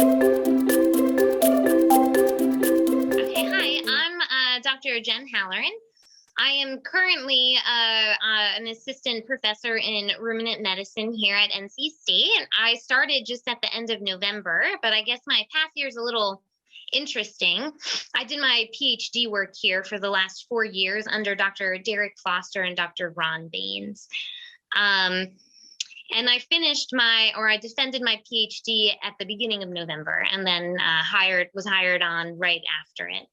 Okay, hi, I'm Dr. Jen Halleran. I am currently an assistant professor in ruminant medicine here at NC State, and I started just at the end of November, but I guess my past year is a little interesting. I did my PhD work here for the last 4 years under Dr. Derek Foster and Dr. Ron Baines. And I I defended my PhD at the beginning of November, and then was hired on right after it.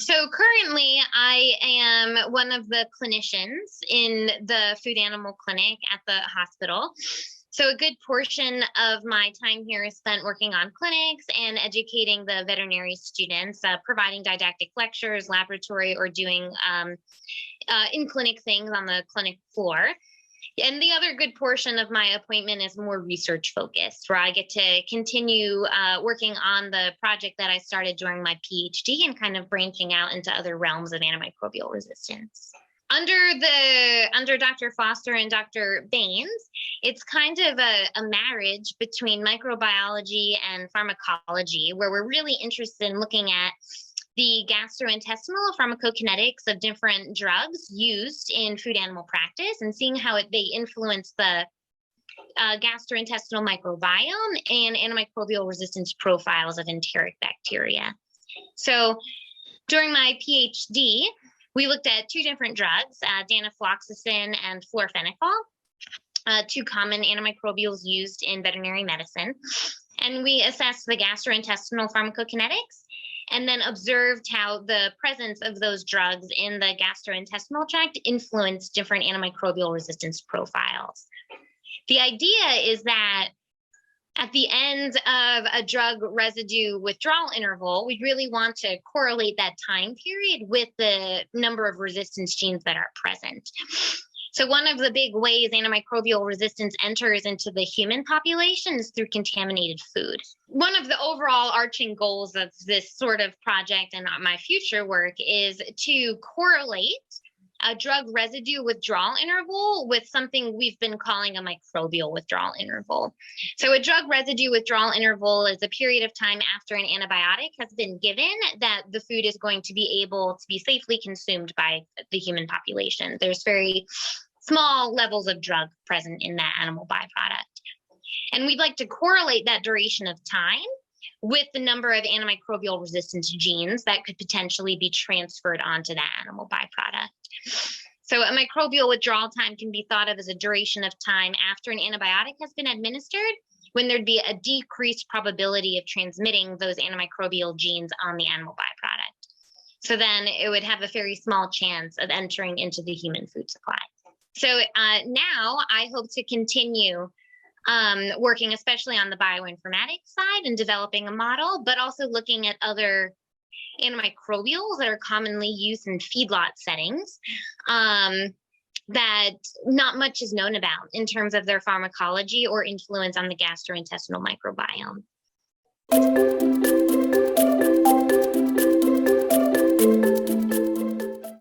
So currently, I am one of the clinicians in the food animal clinic at the hospital. So a good portion of my time here is spent working on clinics and educating the veterinary students, providing didactic lectures, laboratory, or doing in-clinic things on the clinic floor. And the other good portion of my appointment is more research focused, where I get to continue working on the project that I started during my PhD and kind of branching out into other realms of antimicrobial resistance. Under Dr. Foster and Dr. Baines, it's kind of a marriage between microbiology and pharmacology, where we're really interested in looking at the gastrointestinal pharmacokinetics of different drugs used in food animal practice and seeing how they influence the gastrointestinal microbiome and antimicrobial resistance profiles of enteric bacteria. So during my PhD, we looked at two different drugs, danafloxacin and fluorophenical, two common antimicrobials used in veterinary medicine. And we assessed the gastrointestinal pharmacokinetics and then observed how the presence of those drugs in the gastrointestinal tract influenced different antimicrobial resistance profiles. The idea is that at the end of a drug residue withdrawal interval, we really want to correlate that time period with the number of resistance genes that are present. So one of the big ways antimicrobial resistance enters into the human population is through contaminated food. One of the overall arching goals of this sort of project and my future work is to correlate a drug residue withdrawal interval with something we've been calling a microbial withdrawal interval. So a drug residue withdrawal interval is a period of time after an antibiotic has been given that the food is going to be able to be safely consumed by the human population. There's very small levels of drug present in that animal byproduct. And we'd like to correlate that duration of time with the number of antimicrobial resistance genes that could potentially be transferred onto that animal byproduct. So a microbial withdrawal time can be thought of as a duration of time after an antibiotic has been administered, when there'd be a decreased probability of transmitting those antimicrobial genes on the animal byproduct. So then it would have a very small chance of entering into the human food supply. So now I hope to continue working especially on the bioinformatics side and developing a model, but also looking at other antimicrobials that are commonly used in feedlot settings that not much is known about in terms of their pharmacology or influence on the gastrointestinal microbiome.